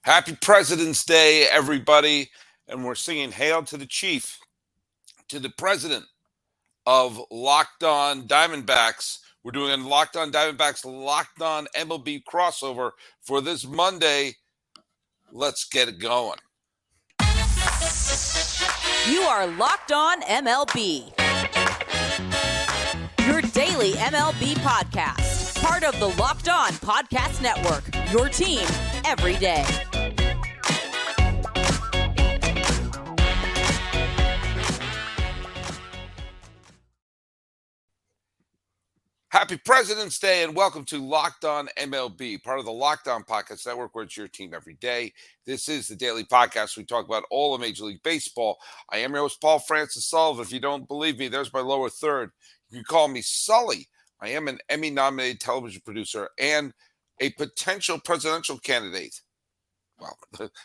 Happy President's Day, everybody. And we're singing Hail to the Chief, to the president of Locked On Diamondbacks. We're doing a Locked On Diamondbacks, Locked On MLB crossover for this Monday. Let's get it going. You are Locked On MLB, your daily MLB podcast. Part of the Locked On Podcast Network, your team every day. Happy President's Day and welcome to Locked On MLB, part of the Locked On Podcast Network, where it's your team every day. This is the daily podcast. We talk about all of Major League Baseball. I am your host, Paul Francis Sullivan. If you don't believe me, there's my lower third. You can call me Sully. I am an Emmy-nominated television producer and a potential presidential candidate. Well,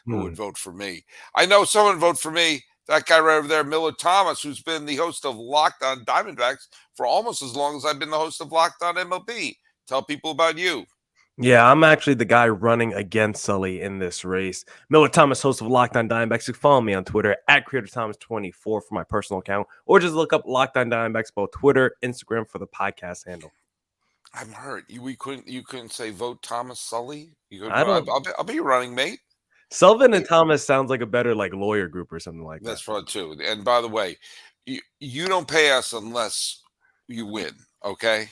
who would vote for me? I know someone would vote for me. That guy right over there, Millard Thomas, who's been the host of Locked On Diamondbacks for almost as long as I've been the host of Locked On MLB. Tell people about you. Yeah, I'm actually the guy running against Sully in this race. Millard Thomas, host of Locked On Diamondbacks. You can follow me on Twitter at CreatorThomas24 for my personal account, or just look up Locked On Diamondbacks, both Twitter, Instagram for the podcast handle. I'm hurt. You couldn't say vote Thomas Sully? I'll be your running mate. Sullivan and Thomas sounds like a better lawyer group or something like that. That's fun too. And by the way, you don't pay us unless you win. Okay,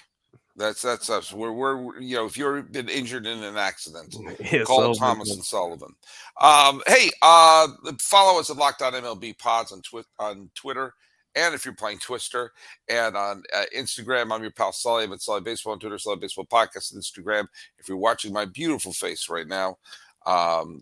that's us. We're if you've been injured in an accident, call Thomas and Sullivan. Hey, follow us at Locked On MLB Pods on Twitter. And if you're playing Twister, and on Instagram, I'm your pal Sully. I'm at Sully Baseball on Twitter, Sully Baseball Podcast on Instagram. If you're watching my beautiful face right now,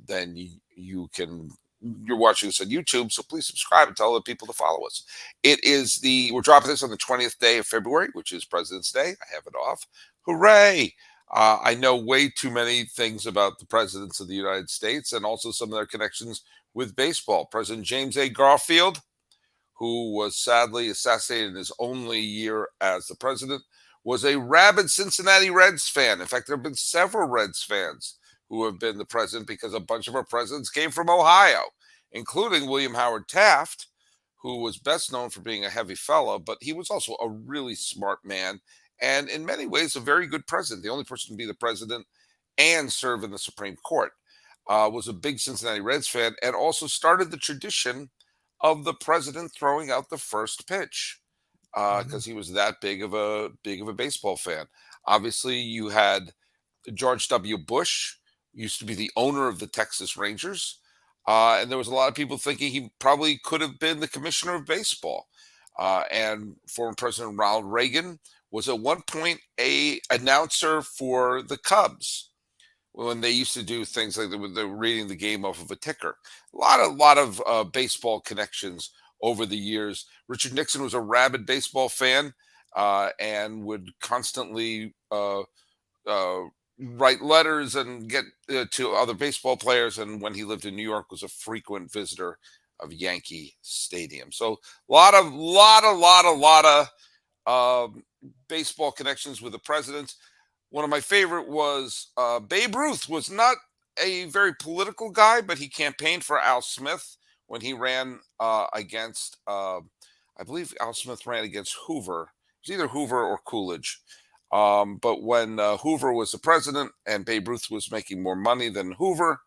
then you're watching us on YouTube, so please subscribe and tell other people to follow us. We're dropping this on the 20th day of February, which is President's Day. I have it off. Hooray! I know way too many things about the presidents of the United States and also some of their connections with baseball. President James A. Garfield, who was sadly assassinated in his only year as the president, was a rabid Cincinnati Reds fan. In fact, there have been several Reds fans who have been the president because a bunch of our presidents came from Ohio, including William Howard Taft, who was best known for being a heavy fellow, but he was also a really smart man and in many ways a very good president. The only person to be the president and serve in the Supreme Court. Was a big Cincinnati Reds fan and also started the tradition of the president throwing out the first pitch because he was that big of a baseball fan. Obviously, you had George W. Bush, used to be the owner of the Texas Rangers. And there was a lot of people thinking he probably could have been the commissioner of baseball. And former President Ronald Reagan was at one point a announcer for the Cubs when they used to do things like they're reading the game off of a ticker. A lot of baseball connections over the years. Richard Nixon was a rabid baseball fan and would constantly write letters and get to other baseball players, and when he lived in New York was a frequent visitor of Yankee Stadium. So a lot of baseball connections with the presidents. One of my favorite was Babe Ruth was not a very political guy, but he campaigned for Al Smith when he ran against I believe Al Smith ran against Hoover. It was either Hoover or Coolidge. But when Hoover was the president and Babe Ruth was making more money than Hoover,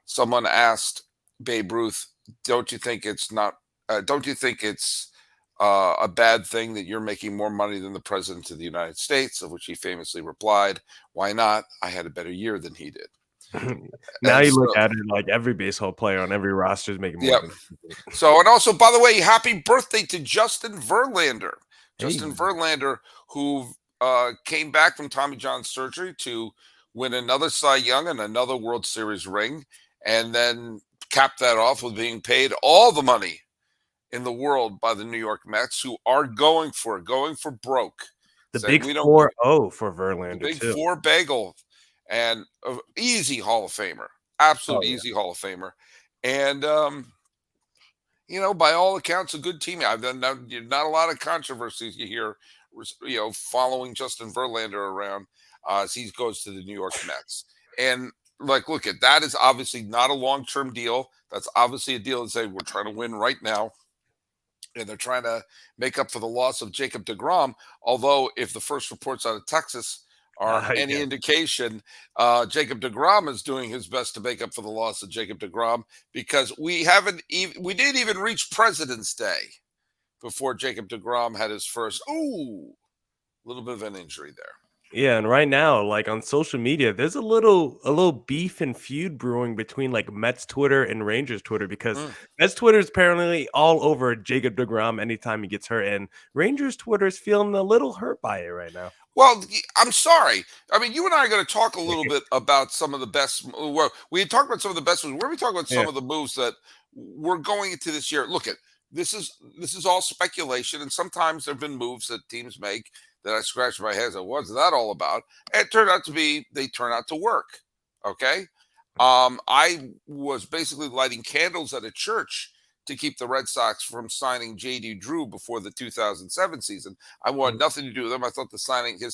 someone asked Babe Ruth, don't you think it's a bad thing that you're making more money than the president of the United States? Of which he famously replied, why not? I had a better year than he did. Now you look at it like every baseball player on every roster is making more. Yep. So, and also, by the way, happy birthday to Justin Verlander. Justin Verlander, who came back from Tommy John surgery to win another Cy Young and another World Series ring, and then cap that off with being paid all the money in the world by the New York Mets, who are going for broke. The big 4-0 for Verlander, the big too. 4 bagel, and easy Hall of Famer, absolute easy Hall of Famer, and by all accounts, a good team. I've done not a lot of controversies you hear, following Justin Verlander around as he goes to the New York Mets. And like, look at that is obviously not a long-term deal. That's obviously a deal that say we're trying to win right now. And they're trying to make up for the loss of Jacob deGrom. Although, if the first reports out of Texas are any Yeah. indication, Jacob deGrom is doing his best to make up for the loss of Jacob deGrom, because we didn't even reach President's Day before Jacob deGrom had his first little bit of an injury there. Yeah, and right now, like on social media, there's a little beef and feud brewing between like Mets Twitter and Rangers Twitter, because Mets Twitter is apparently all over Jacob deGrom anytime he gets hurt, and Rangers Twitter is feeling a little hurt by it right now. Well, I'm sorry. I mean, you and I are going to talk a little bit about some of the best. Well, we talked about some of the best moves. We're going to talk about some of the moves that we're going into this year. Look at this is all speculation, and sometimes there have been moves that teams make that I scratch my head. What's that all about? And it turned out to be they turn out to work. Okay, I was basically lighting candles at a church to keep the Red Sox from signing J.D. Drew before the 2007 season. I wanted nothing to do with him. I thought his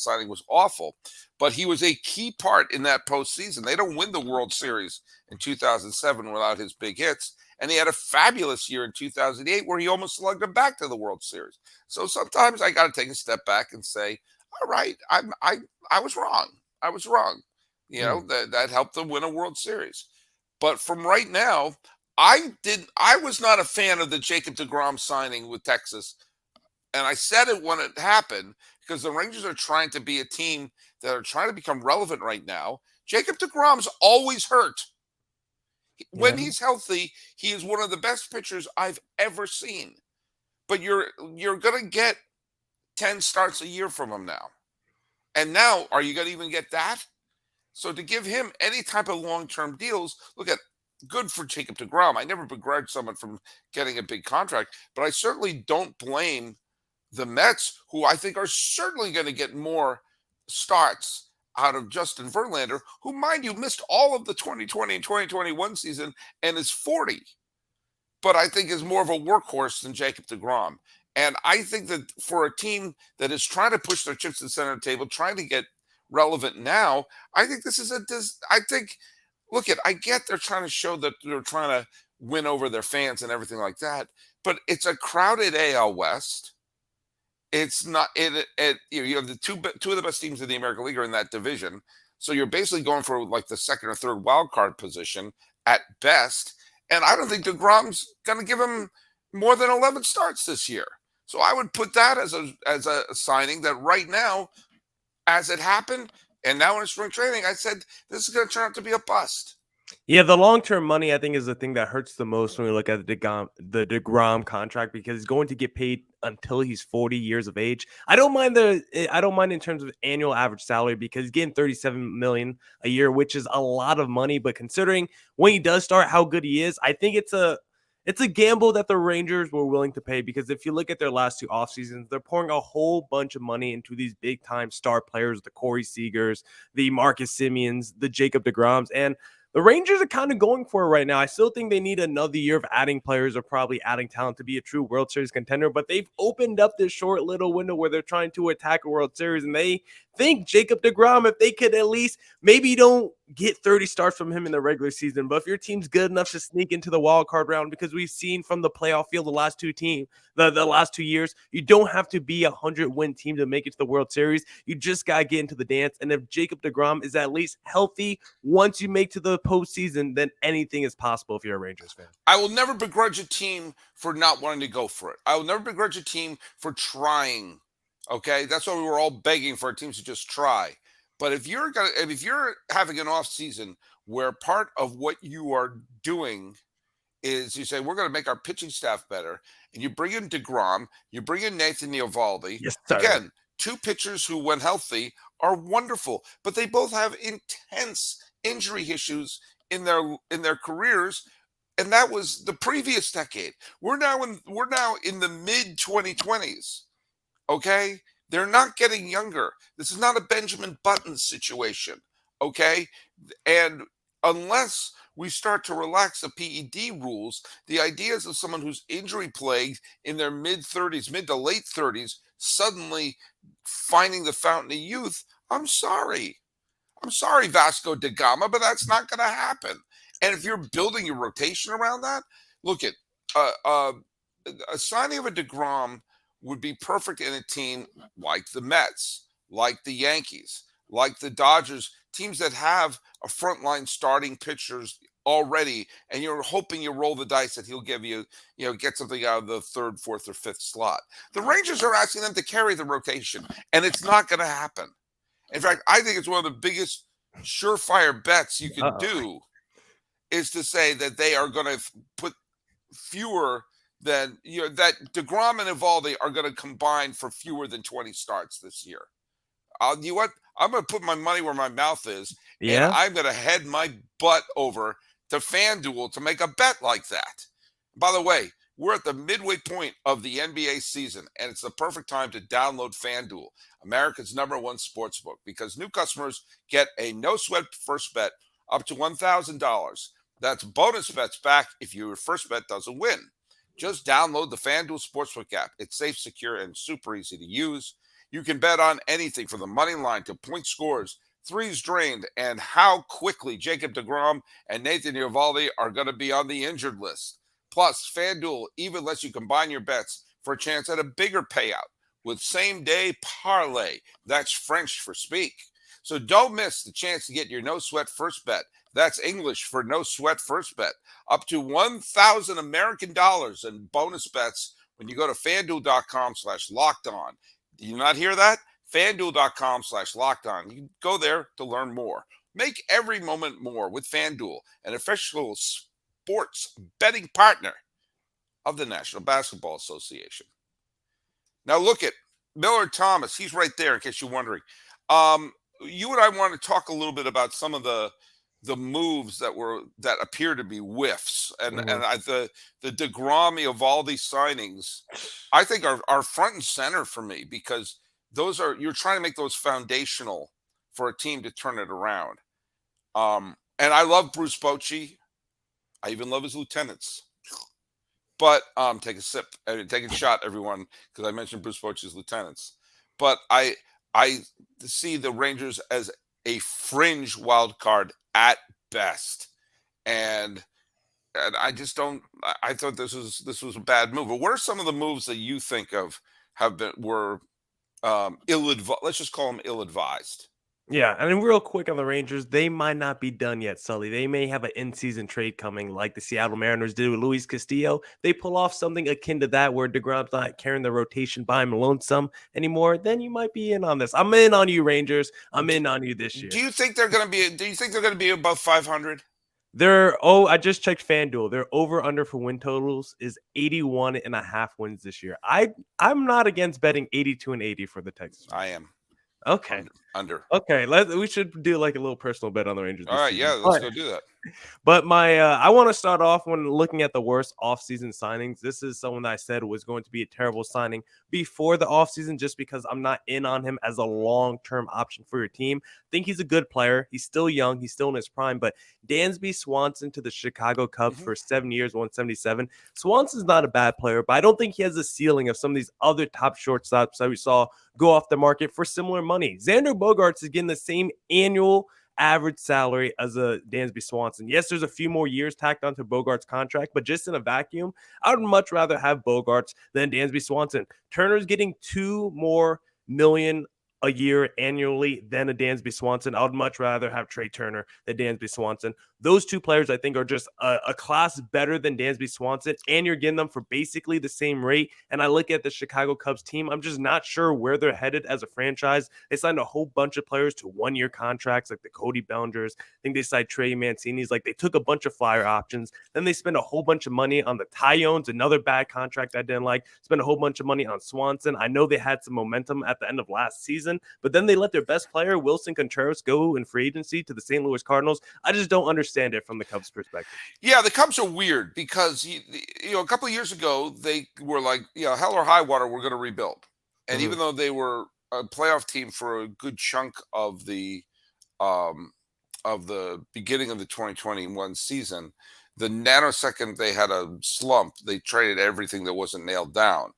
signing was awful, but he was a key part in that postseason. They don't win the World Series in 2007 without his big hits, and he had a fabulous year in 2008 where he almost slugged them back to the World Series. So sometimes I got to take a step back and say, all right, I was wrong. I was wrong. You know, that helped them win a World Series. But from right now, I was not a fan of the Jacob deGrom signing with Texas. And I said it when it happened, because the Rangers are trying to be a team that are trying to become relevant right now. Jacob deGrom's always hurt. When he's healthy, he is one of the best pitchers I've ever seen. But you're going to get 10 starts a year from him now. And now, are you going to even get that? So to give him any type of long-term deals, look at good for Jacob deGrom. I never begrudge someone from getting a big contract, but I certainly don't blame the Mets, who I think are certainly going to get more starts out of Justin Verlander, who, mind you, missed all of the 2020 and 2021 season and is 40, but I think is more of a workhorse than Jacob deGrom. And I think that for a team that is trying to push their chips to the center of the table, trying to get relevant now, I think this is look at, I get they're trying to show that they're trying to win over their fans and everything like that, but it's a crowded AL West. It's not you have the two of the best teams in the American League are in that division. So you're basically going for like the second or third wild card position at best. And I don't think deGrom's going to give him more than 11 starts this year. So I would put that as a signing that right now, as it happened, and now in spring training, I said this is going to turn out to be a bust. Yeah, the long-term money, I think, is the thing that hurts the most when we look at the deGrom contract, because he's going to get paid until he's 40 years of age. I don't mind in terms of annual average salary, because he's getting $37 million a year, which is a lot of money. But considering when he does start, how good he is, I think it's a gamble that the Rangers were willing to pay, because if you look at their last two off seasons, they're pouring a whole bunch of money into these big time star players, the Corey Seagers, the Marcus Semiems, the Jacob deGroms, and the Rangers are kind of going for it right now. I still think they need another year of adding players or probably adding talent to be a true World Series contender, but they've opened up this short little window where they're trying to attack a World Series, and they think Jacob deGrom, if they could at least, maybe don't get 30 starts from him in the regular season, but if your team's good enough to sneak into the wild card round, because we've seen from the playoff field the last 2 years, you don't have to be a 100-win team to make it to the World Series. You just got to get into the dance. And if Jacob deGrom is at least healthy once you make to the postseason, then anything is possible if you're a Rangers fan. I will never begrudge a team for not wanting to go for it. I will never begrudge a team for trying. Okay, that's why we were all begging for our teams to just try. But if you're having an off season where part of what you are doing is you say we're going to make our pitching staff better, and you bring in deGrom, you bring in Nathan Eovaldi. Yes, sir. Again, two pitchers who, when healthy, are wonderful, but they both have intense injury issues in their careers, and that was the previous decade. We're now in the mid 2020s. Okay, they're not getting younger. This is not a Benjamin Button situation. Okay, and unless we start to relax the PED rules, the ideas of someone who's injury plagued in their mid to late 30s, suddenly finding the fountain of youth, I'm sorry. I'm sorry, Vasco da Gama, but that's not going to happen. And if you're building your rotation around that, look at a signing of a deGrom would be perfect in a team like the Mets, like the Yankees, like the Dodgers, teams that have a frontline starting pitchers already, and you're hoping you roll the dice that he'll give you, get something out of the third, fourth, or fifth slot. The Rangers are asking them to carry the rotation, and it's not going to happen. In fact, I think it's one of the biggest surefire bets you can do is to say that they are going to put fewer than, that deGrom and Eovaldi are going to combine for fewer than 20 starts this year. You know what? I'm going to put my money where my mouth is, and I'm going to head my butt over to FanDuel to make a bet like that. By the way, we're at the midway point of the NBA season, and it's the perfect time to download FanDuel, America's #1 sportsbook, because new customers get a no-sweat first bet up to $1,000. That's bonus bets back if your first bet doesn't win. Just download the FanDuel Sportsbook app. It's safe, secure, and super easy to use. You can bet on anything from the money line to point scores, threes drained, and how quickly Jacob deGrom and Nathan Eovaldi are going to be on the injured list. Plus, FanDuel even lets you combine your bets for a chance at a bigger payout with same-day parlay. That's French for speak. So don't miss the chance to get your no-sweat first bet. That's English for no-sweat first bet. Up to 1,000 American dollars in bonus bets when you go to FanDuel.com/lockedon. Did you not hear that? FanDuel.com/lockedon. You can go there to learn more. Make every moment more with FanDuel, an official sports betting partner of the National Basketball Association. Now look at Millard Thomas. He's right there in case you're wondering. You and I want to talk a little bit about some of the moves that appear to be whiffs, and the deGrom Eovaldi signings, I think are front and center for me, because you're trying to make those foundational for a team to turn it around. And I love Bruce Bochy. I even love his lieutenants. But take a sip, take a shot, everyone, because I mentioned Bruce Bochy's lieutenants. But I see the Rangers as a fringe wild card at best, and I just don't. I thought this was a bad move. But what are some of the moves that you think of were ill-advised? Let's just call them ill-advised. Yeah, and then real quick on the Rangers, they might not be done yet, Sully. They may have an in-season trade coming like the Seattle Mariners did with Luis Castillo. They pull off something akin to that where deGrom's not carrying the rotation by him lonesome anymore, then you might be in on this. I'm in on you, Rangers. I'm in on you this year. Do you think they're going to be above 500? I just checked FanDuel. Their over-under for win totals is 81.5 wins this year. I'm not against betting 82 and 80 for the Texans. I am. Okay. Under. Okay, we should do like a little personal bet on the Rangers. All right, yeah, let's go do that. But I want to start off when looking at the worst offseason signings. This is someone that I said was going to be a terrible signing before the offseason, just because I'm not in on him as a long-term option for your team. I think he's a good player. He's still young. He's still in his prime. But Dansby Swanson to the Chicago Cubs for 7 years, 177. Swanson's not a bad player, but I don't think he has the ceiling of some of these other top shortstops that we saw go off the market for similar money. Xander Bogaerts is getting the same annual average salary as a Dansby Swanson. Yes, there's a few more years tacked onto Bogaerts' contract, but just in a vacuum, I would much rather have Bogaerts than Dansby Swanson. Turner's getting $2 more million a year annually than a Dansby Swanson. I would much rather have Trey Turner than Dansby Swanson. Those two players, I think, are just a class better than Dansby Swanson, and you're getting them for basically the same rate. And I look at the Chicago Cubs team, I'm just not sure where they're headed as a franchise. They signed a whole bunch of players to one-year contracts, like the Cody Bellingers. I think they signed Trey Mancini's. Like, they took a bunch of flyer options. Then they spent a whole bunch of money on the Tyones, another bad contract I didn't like. Spent a whole bunch of money on Swanson. I know they had some momentum at the end of last season, but then they let their best player, Wilson Contreras, go in free agency to the St. Louis Cardinals. I just don't understand it from the Cubs' perspective. Yeah, the Cubs are weird because, a couple of years ago, they were like, hell or high water, we're going to rebuild. And even though they were a playoff team for a good chunk of the beginning of the 2021 season, the nanosecond they had a slump, they traded everything that wasn't nailed down.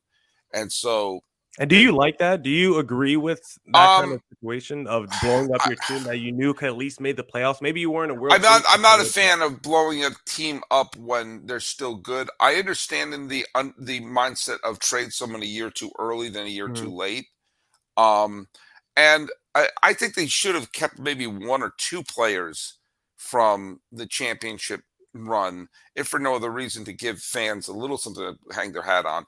And so And do you like that? Do you agree with that kind of situation of blowing up your team that you knew could at least made the playoffs? Maybe you weren't a World Series. I'm not a fan of blowing a team up when they're still good. I understand in the mindset of trade someone a year too early than a year too late. And I think they should have kept maybe one or two players from the championship run, if for no other reason to give fans a little something to hang their hat on.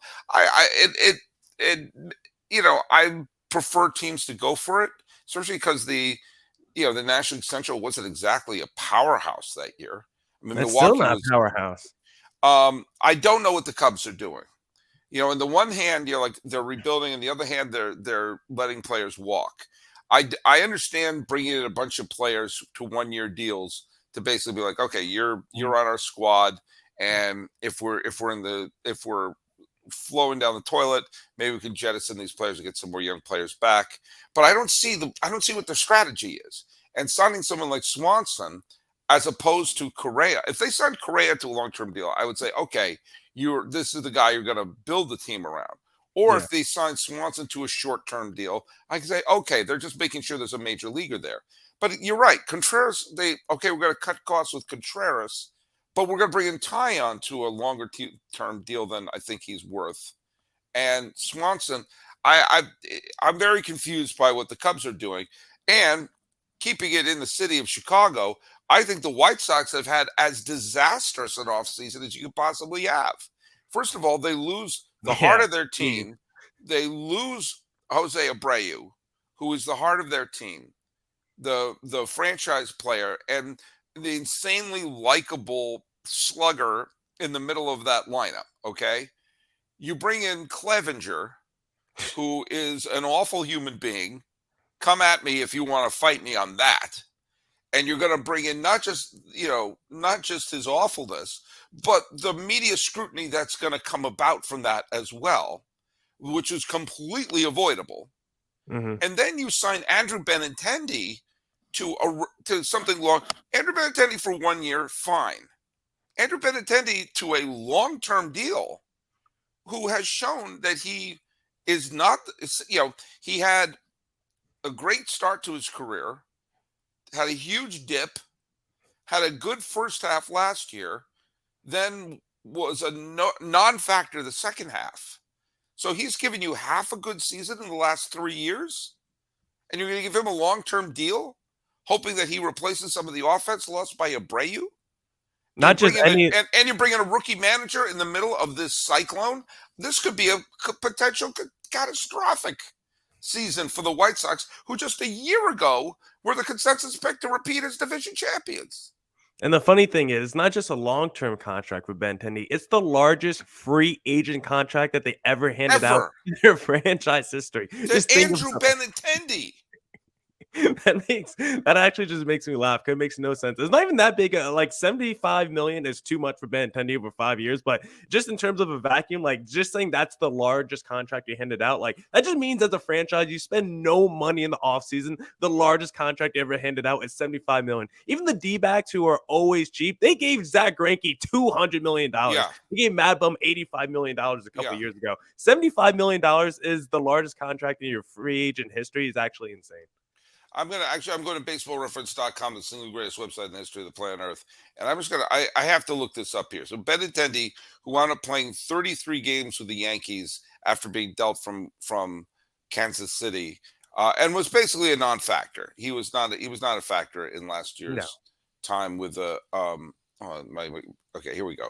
I prefer teams to go for it, especially because the National League Central wasn't exactly a powerhouse that year. I mean, It's still Milwaukee not was powerhouse. I don't know what the Cubs are doing. On the one hand, like they're rebuilding, and the other hand, they're letting players walk. I understand bringing in a bunch of players to 1-year deals to basically be like, okay, you're on our squad, and if we're flowing down the toilet, maybe we can jettison these players and get some more young players back. But I don't see what their strategy is. And signing someone like Swanson, as opposed to Correa, if they signed Correa to a long-term deal, I would say, okay, this is the guy you're going to build the team around. Or if they sign Swanson to a short-term deal, I can say, okay, they're just making sure there's a major leaguer there. But you're right, Contreras. We're going to cut costs with Contreras, but we're going to bring in Tyon to a longer-term deal than I think he's worth. And Swanson, I'm very confused by what the Cubs are doing. And keeping it in the city of Chicago, I think the White Sox have had as disastrous an offseason as you could possibly have. First of all, they lose the heart of their team. They lose Jose Abreu, who is the heart of their team, the franchise player, and the insanely likable slugger in the middle of that lineup, okay? You bring in Clevenger, who is an awful human being. Come at me if you want to fight me on that. And you're going to bring in not just his awfulness, but the media scrutiny that's going to come about from that as well, which is completely avoidable. And then you sign Andrew Benintendi to something long. Andrew Benintendi for 1 year, fine. Andrew Benintendi to a long-term deal, who has shown that he is not, he had a great start to his career, had a huge dip, had a good first half last year, then was a non-factor the second half. So he's given you half a good season in the last 3 years, and you're going to give him a long-term deal, hoping that he replaces some of the offense lost by Abreu? Not just any, and you bring in a rookie manager in the middle of this cyclone. This could be a potential catastrophic season for the White Sox, who just a year ago were the consensus pick to repeat as division champions. And the funny thing is, it's not just a long-term contract with Benintendi. It's the largest free agent contract that they ever handed out in their franchise history. Just Andrew Benintendi. That actually just makes me laugh because it makes no sense. It's not even that big. Like $75 million is too much for Benintendi over 5 years, but just in terms of a vacuum, like just saying that's the largest contract you handed out, like that just means as a franchise you spend no money in the offseason. The largest contract you ever handed out is $75 million. Even the D-backs, who are always cheap, they gave Zach Greinke $200 million. Yeah. They gave Mad Bum $85 million a couple of years ago. $75 million is the largest contract in your free agent history. Is actually insane. I'm going to baseballreference.com, the single greatest website in the history of the planet Earth. And I have to look this up here. So Benintendi, who wound up playing 33 games with the Yankees after being dealt from Kansas City, and was basically a non-factor. He was not a factor in last year's time with the okay, here we go.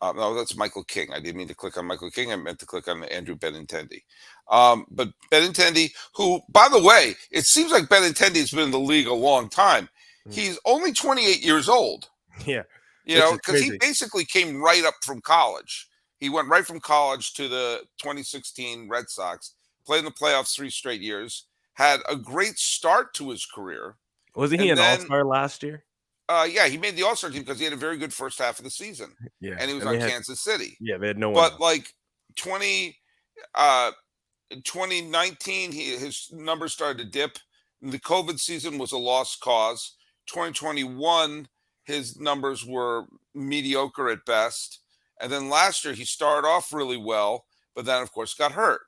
No, that's Michael King. I didn't mean to click on Michael King. I meant to click on Andrew Benintendi. But Benintendi, who, by the way, it seems like Benintendi has been in the league a long time. He's only 28 years old. Yeah. Because he basically came right up from college. He went right from college to the 2016 Red Sox, played in the playoffs 3 straight years, had a great start to his career. Wasn't he an all-star last year? Yeah, he made the All-Star team because he had a very good first half of the season. Yeah. And he was on Kansas City. Yeah, they had no one else. But like 2019, his numbers started to dip. The COVID season was a lost cause. 2021, his numbers were mediocre at best. And then last year, he started off really well, but then, of course, got hurt.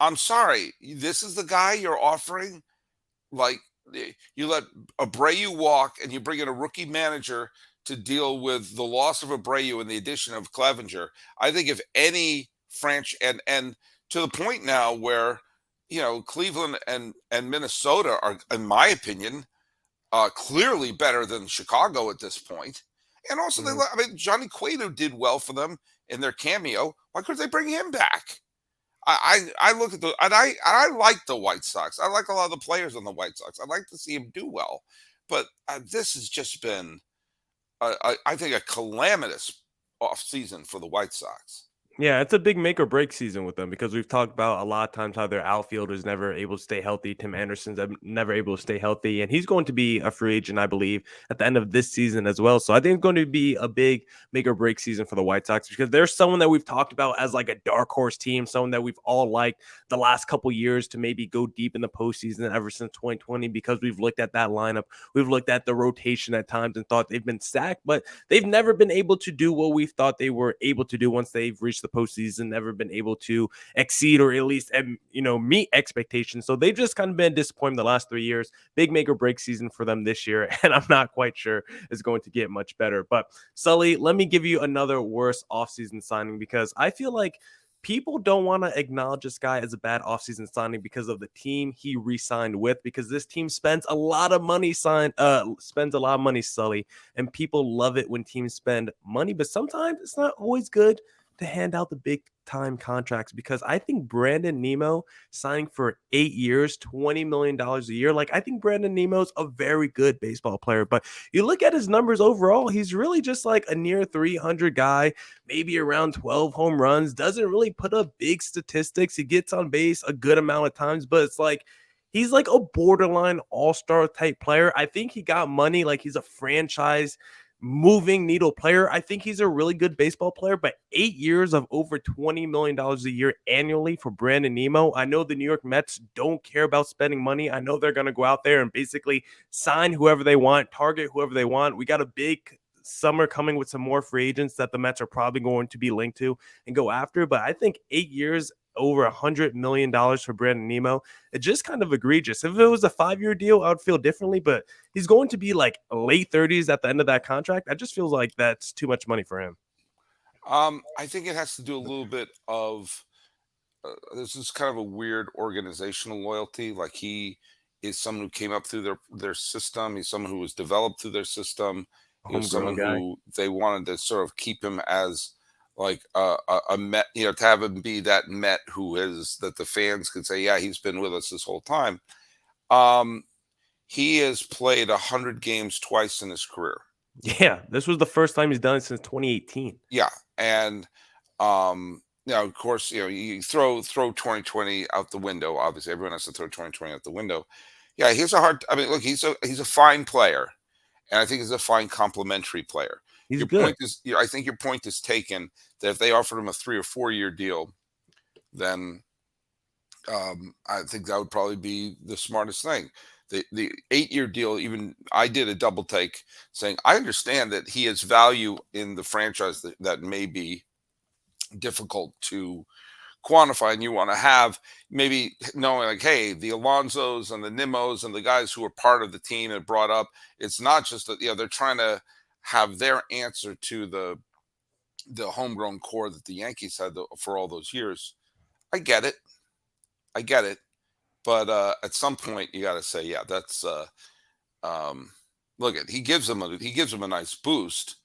I'm sorry. This is the guy you're offering? Like, you let Abreu walk and you bring in a rookie manager to deal with the loss of Abreu and the addition of Clevenger. I think if any French and to the point now where, Cleveland and Minnesota are, in my opinion, clearly better than Chicago at this point. And also, Mhm. Johnny Cueto did well for them in their cameo. Why couldn't they bring him back? I look at I like the White Sox. I like a lot of the players on the White Sox. I'd like to see him do well, but this has just been, I think, a calamitous off season for the White Sox. Yeah, it's a big make or break season with them because we've talked about a lot of times how their outfield is never able to stay healthy. Tim Anderson's never able to stay healthy, and he's going to be a free agent, I believe, at the end of this season as well. So I think it's going to be a big make or break season for the White Sox because there's someone that we've talked about as like a dark horse team, someone that we've all liked the last couple years to maybe go deep in the postseason ever since 2020 because we've looked at that lineup, we've looked at the rotation at times and thought they've been stacked, but they've never been able to do what we thought they were able to do once they've reached the postseason, never been able to exceed or at least, meet expectations. So they've just kind of been disappointed the last 3 years. Big make or break season for them this year. And I'm not quite sure it's going to get much better. But Sully, let me give you another worse offseason signing because I feel like people don't want to acknowledge this guy as a bad offseason signing because of the team he re-signed with, because this team spends a lot of money, Sully, and people love it when teams spend money, but sometimes it's not always good to hand out the big time contracts because I think Brandon Nimmo signing for 8 years, $20 million a year. Like, I think Brandon Nemo's a very good baseball player, but you look at his numbers overall, he's really just like a near 300 guy, maybe around 12 home runs, doesn't really put up big statistics. He gets on base a good amount of times, but it's like, he's like a borderline all-star type player. I think he got money. Like, he's a franchise moving needle player. I think he's a really good baseball player, but 8 years of over $20 million a year annually for Brandon Nimmo. I know the New York Mets don't care about spending money. I know they're going to go out there and basically sign whoever they want, target whoever they want. We got a big summer coming with some more free agents that the Mets are probably going to be linked to and go after. But I think 8 years, over $100 million for Brandon Nimmo, it's just kind of egregious. If it was a 5-year deal, I would feel differently, but he's going to be like late 30s at the end of that contract. I just feels like that's too much money for him. I think it has to do a little bit of, this is kind of a weird organizational loyalty. Like, he is someone who came up through their system. He's someone who was developed through their system. He was Homegrown someone guy. who they wanted to sort of keep him as like a Met, to have him be that Met who is, that the fans could say, yeah, he's been with us this whole time. He has played 100 games twice in his career. Yeah, this was the first time he's done it since 2018. Yeah, and of course, you throw 2020 out the window. Obviously, everyone has to throw 2020 out the window. Yeah, he's a hard. I mean, look, he's a fine player, and I think he's a fine complementary player. He's Your good. point is, I think your point is taken that if they offered him a 3 or 4 year deal, then I think that would probably be the smartest thing. The 8-year deal, even I did a double take saying I understand that he has value in the franchise that may be difficult to quantify, and you want to have maybe knowing like, hey, the Alonsos and the Nimmos and the guys who are part of the team and brought up, it's not just that they're trying to have their answer to the homegrown core that the Yankees had for all those years. I get it. But at some point, you got to say, yeah, that's look at he gives them a nice boost,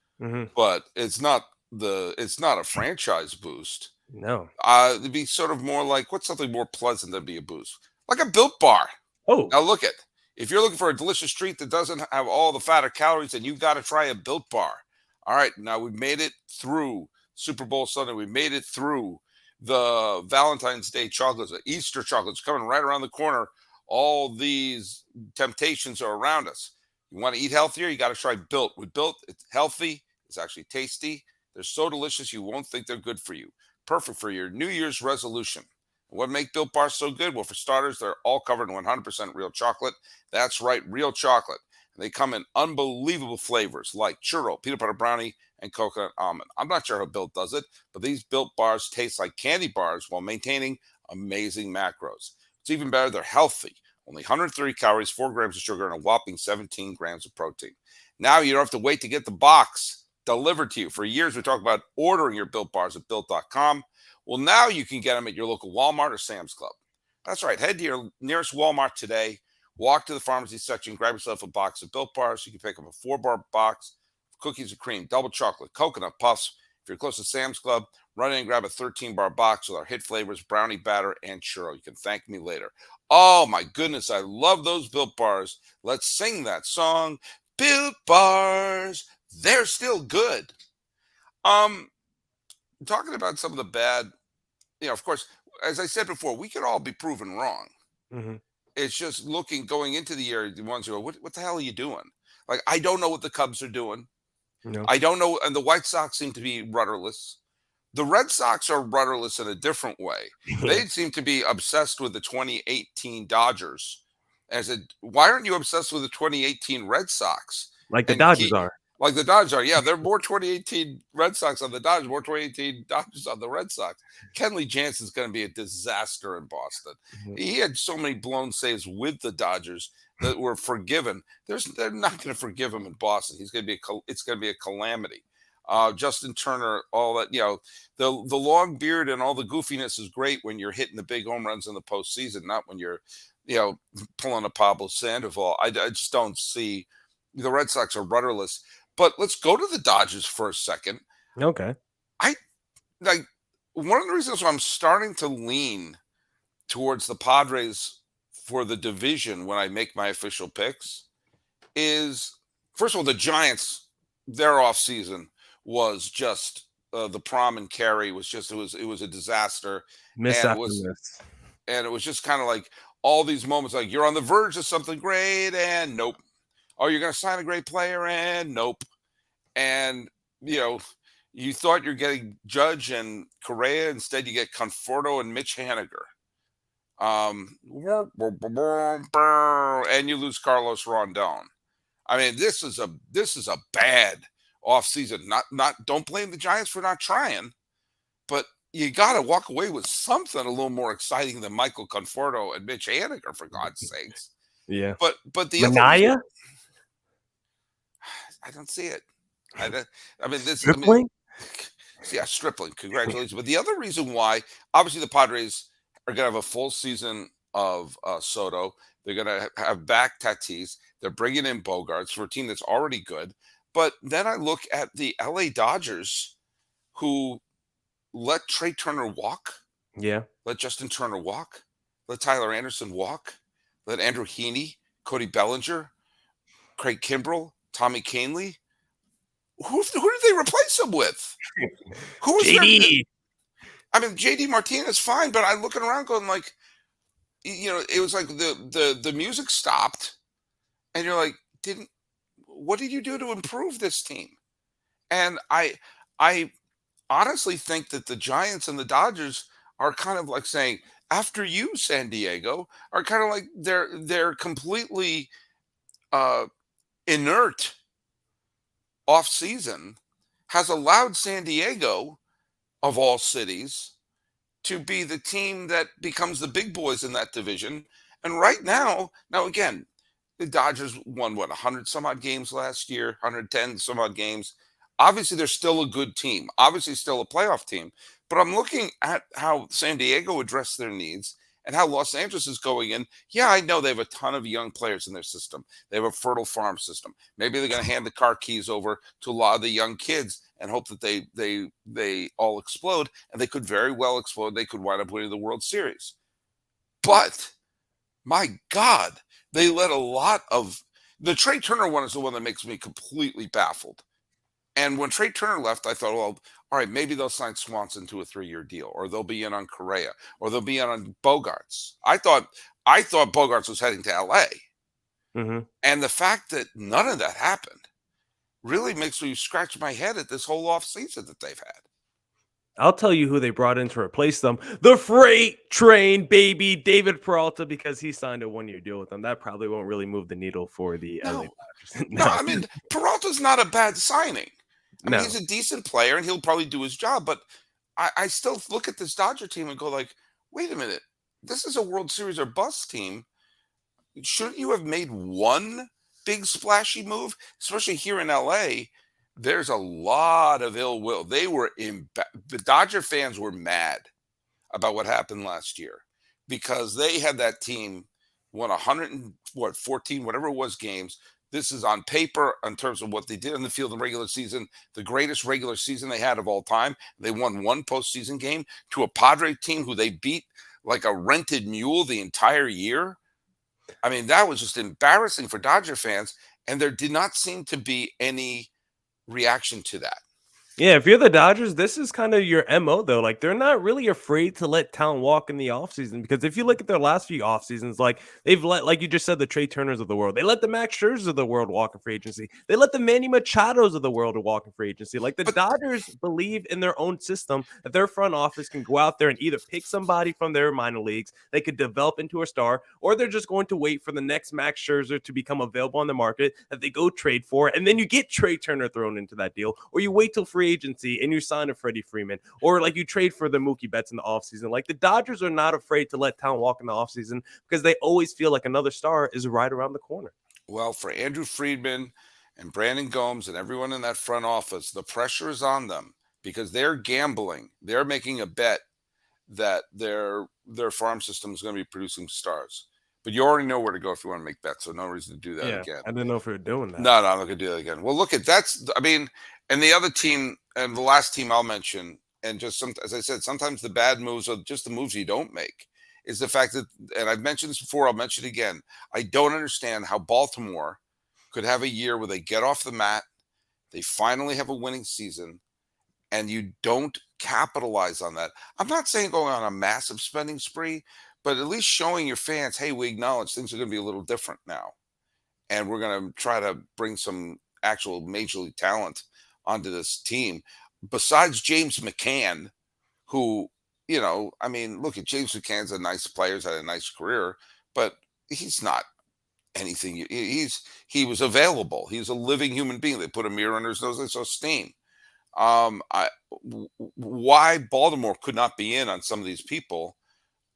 but it's not a franchise boost. No. It'd be sort of more like, what's something more pleasant than be a boost, like a Built Bar. Oh, Now look at, if you're looking for a delicious treat that doesn't have all the fat or calories, then you got to try a Built Bar. All right, now we've made it through Super Bowl Sunday. We made it through the Valentine's Day chocolates, the Easter chocolates coming right around the corner. All these temptations are around us. You want to eat healthier? You got to try Built. With Built, it's healthy. It's actually tasty. They're so delicious you won't think they're good for you. Perfect for your New Year's resolution. What make Built Bars so good? Well, for starters, they're all covered in 100% real chocolate. That's right, real chocolate. And they come in unbelievable flavors like churro, peanut butter brownie, and coconut almond. I'm not sure how Built does it, but these Built Bars taste like candy bars while maintaining Amazing macros. It's even better. They're healthy. Only 130 calories, 4 grams of sugar, and a whopping 17 grams of protein. Now you don't have to wait to get the box delivered to you. For years, we talked about ordering your Built Bars at Built.com. Well, now you can get them at your local Walmart or Sam's Club. That's right. Head to your nearest Walmart today. Walk to the pharmacy section, grab yourself a box of Built Bars. You can pick up a 4-bar box, cookies and cream, double chocolate, coconut puffs. If you're close to Sam's Club, run in and grab a 13-bar box with our hit flavors, brownie batter, and churro. You can thank me later. Oh, my goodness. I love those Built Bars. Let's sing that song. Built Bars. They're still good. Talking about some of the bad, of course, as I said before, we could all be proven wrong. Mm-hmm. It's just going into the year, the ones who go, what the hell are you doing? Like, I don't know what the Cubs are doing. No. I don't know. And the White Sox seem to be rudderless. The Red Sox are rudderless in a different way. They seem to be obsessed with the 2018 Dodgers. And I said, why aren't you obsessed with the 2018 Red Sox? Like the Dodgers are. Like the Dodgers are. Yeah, they're more 2018 Red Sox on the Dodgers, more 2018 Dodgers on the Red Sox. Kenley Jansen's going to be a disaster in Boston. Mm-hmm. He had so many blown saves with the Dodgers that were forgiven. They're not going to forgive him in Boston. It's going to be a calamity. Justin Turner, all that, the long beard and all the goofiness is great when you're hitting the big home runs in the postseason, not when you're, pulling a Pablo Sandoval. I just don't see. The Red Sox are rudderless. But let's go to the Dodgers for a second. Okay. One of the reasons why I'm starting to lean towards the Padres for the division when I make my official picks is, first of all, the Giants, their offseason was just the prom and carry was just, it was a disaster. Miss after miss. And it was just kind of like all these moments, like you're on the verge of something great and nope. Oh, you're going to sign a great player and nope. And, you thought you're getting Judge and Correa. Instead, you get Conforto and Mitch Haniger. And you lose Carlos Rondon. I mean, this is a bad offseason. Don't blame the Giants for not trying, but you got to walk away with something a little more exciting than Michael Conforto and Mitch Haniger, for God's sakes. Yeah. But the Manaya? I don't see it. Stripling? Yeah, Stripling. Congratulations. But the other reason why, obviously, the Padres are going to have a full season of Soto. They're going to have back Tatis. They're bringing in Bogarts for a team that's already good. But then I look at the LA Dodgers, who let Trey Turner walk. Yeah. Let Justin Turner walk. Let Tyler Anderson walk. Let Andrew Heaney, Cody Bellinger, Craig Kimbrell, Tommy Kahnle. Who did they replace him with? Who was JD? JD Martinez, fine, but I'm looking around going like, it was like the music stopped, and you're like, what did you do to improve this team? And I honestly think that the Giants and the Dodgers are kind of like saying, after you, San Diego, are kind of like they're completely inert off-season has allowed San Diego, of all cities, to be the team that becomes the big boys in that division. And right now again, the Dodgers won 100 some odd games last year, 110 some odd games. Obviously, they're still a good team. Obviously, still a playoff team. But I'm looking at how San Diego addressed their needs and how Los Angeles is going in. Yeah, I know they have a ton of young players in their system. They have a fertile farm system. Maybe they're going to hand the car keys over to a lot of the young kids and hope that they all explode. And they could very well explode. They could wind up winning the World Series. But, my God, they let a lot of – the Trey Turner one is the one that makes me completely baffled. And when Trey Turner left, I thought, well, all right, maybe they'll sign Swanson to a 3-year deal, or they'll be in on Correa, or they'll be in on Bogarts. I thought Bogarts was heading to LA. Mm-hmm. And the fact that none of that happened really makes me scratch my head at this whole offseason that they've had. I'll tell you who they brought in to replace them. The freight train, baby, David Peralta, because he signed a 1-year deal with them. That probably won't really move the needle for the LA Dodgers. No, Peralta's not a bad signing. He's a decent player, and he'll probably do his job. But I still look at this Dodger team and go like, wait a minute, this is a World Series or bust team. Shouldn't you have made one big splashy move, especially here in LA? There's a lot of ill will. The Dodger fans were mad about what happened last year because they had that team won 100 and what 14 whatever it was games. This is on paper in terms of what they did in the field in the regular season, the greatest regular season they had of all time. They won one postseason game to a Padre team who they beat like a rented mule the entire year. I mean, that was just embarrassing for Dodger fans, and there did not seem to be any reaction to that. Yeah, if you're the Dodgers, this is kind of your MO though. Like they're not really afraid to let talent walk in the offseason because if you look at their last few off seasons, like they've let, like you just said, the Trey Turners of the world, they let the Max Scherzers of the world walk in free agency. They let the Manny Machados of the world walk in free agency. Like the But Dodgers believe in their own system that their front office can go out there and either pick somebody from their minor leagues they could develop into a star, or they're just going to wait for the next Max Scherzer to become available on the market that they go trade for, and then you get Trey Turner thrown into that deal, or you wait till free agency and you sign a Freddie Freeman, or like you trade for the Mookie Betts in the offseason. Like the Dodgers are not afraid to let talent walk in the offseason because they always feel like another star is right around the corner. well, for Andrew Friedman and Brandon Gomes and everyone in that front office, the pressure is on them because they're gambling. They're making a bet that their farm system is going to be producing stars. But you already know where to go if you want to make bets, so no reason to do that again. I didn't know if we were doing that. No, I'm not going to do that again. Well, look at I mean, and the other team and the last team I'll mention, and just as I said, sometimes the bad moves are just the moves you don't make. Is the fact that, and I've mentioned this before, I'll mention it again. I don't understand how Baltimore could have a year where they get off the mat, they finally have a winning season, and you don't capitalize on that. I'm not saying going on a massive spending spree, but at least showing your fans, hey, we acknowledge things are going to be a little different now. And we're going to try to bring some actual major league talent onto this team. Besides James McCann, who, I mean, look at James McCann's a nice player, he's had a nice career, but he's not anything. He was available. He's a living human being. They put a mirror under his nose. They saw steam. Why Baltimore could not be in on some of these people,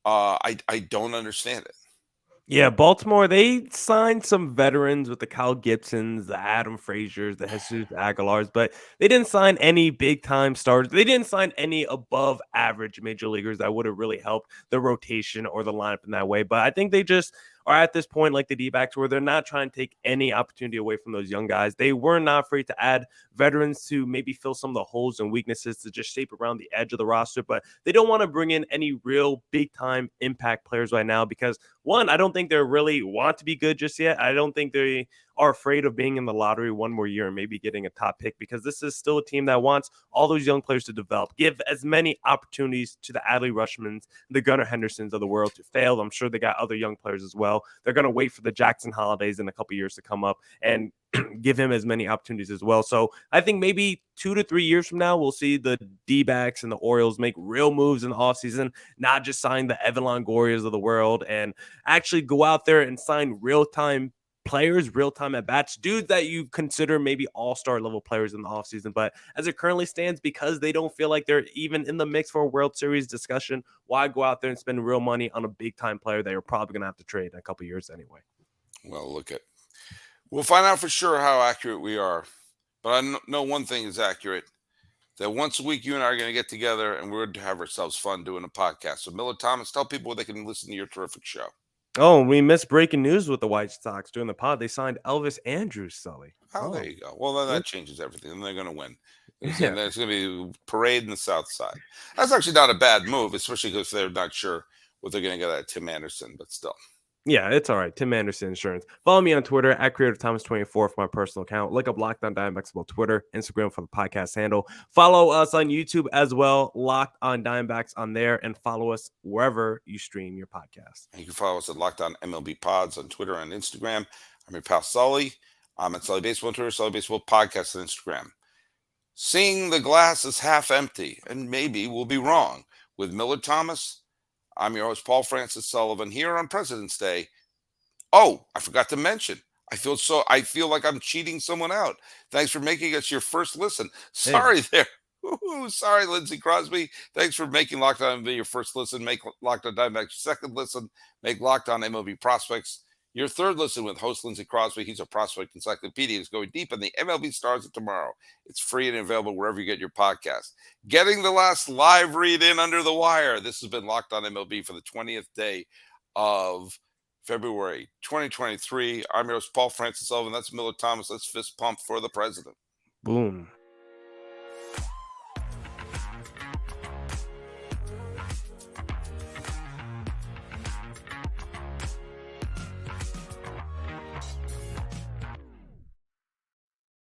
I don't understand it. Yeah, Baltimore, they signed some veterans with the Kyle Gibsons, the Adam Fraziers, the Jesus Aguilars, but they didn't sign any big-time stars. They didn't sign any above-average major leaguers that would have really helped the rotation or the lineup in that way. But I think they just are at this point like the D-backs where they're not trying to take any opportunity away from those young guys. They were not afraid to add veterans to maybe fill some of the holes and weaknesses to just shape around the edge of the roster, but they don't want to bring in any real big-time impact players right now because, one, I don't think they really want to be good just yet. I don't think they are afraid of being in the lottery one more year and maybe getting a top pick because this is still a team that wants all those young players to develop, give as many opportunities to the Adley Rutschmans, the Gunnar Hendersons of the world to fail. I'm sure they got other young players as well. They're going to wait for the Jackson Holidays in a couple years to come up and give him as many opportunities as well. So I think maybe 2 to 3 years from now, we'll see the D-backs and the Orioles make real moves in the offseason, not just sign the Evan Longorias of the world and actually go out there and sign real-time players, real-time at-bats, dudes that you consider maybe all-star level players in the offseason. But as it currently stands, because they don't feel like they're even in the mix for a World Series discussion, why go out there and spend real money on a big-time player that you're probably going to have to trade in a couple years anyway? Well, we'll find out for sure how accurate we are. But I know one thing is accurate, that once a week you and I are going to get together and we're going to have ourselves fun doing a podcast. So Millard Thomas, tell people where they can listen to your terrific show. Oh, we missed breaking news with the White Sox during the pod. They signed Elvis Andrews, Sully. Oh, there you go. Well, then that changes everything. And they're going to win. Yeah. There's going to be a parade in the South Side. That's actually not a bad move, especially because they're not sure what they're going to get out of Tim Anderson, but still. Yeah, it's all right. Tim Anderson Insurance. Follow me on Twitter at CreativeThomas24 for my personal account. Look up Locked On Diamondbacks on Twitter, Instagram for the podcast handle. Follow us on YouTube as well, Locked On Diamondbacks on there, and follow us wherever you stream your podcast. And you can follow us at Locked On MLB Pods on Twitter and Instagram. I'm your pal Sully. I'm at Sully Baseball on Twitter, Sully Baseball Podcast on Instagram. Seeing the glass is half empty, and maybe we'll be wrong. With Millard Thomas, I'm your host, Paul Francis Sullivan, here on President's Day. Oh, I forgot to mention, I feel like I'm cheating someone out. Thanks for making us your first listen. Sorry there. Sorry, Lindsey Crosby. Thanks for making Locked On MLB your first listen. Make Locked On Diamondbacks your second listen. Make Locked On MLB Prospects your third listen with host Lindsey Crosby. He's a prospect encyclopedia. He's going deep in the MLB stars of tomorrow. It's free and available wherever you get your podcast. Getting the last live read in under the wire. This has been Locked On MLB for the 20th day of February 2023. I'm your host, Paul Francis Sullivan. That's Millard Thomas. Let's fist pump for the president. Boom.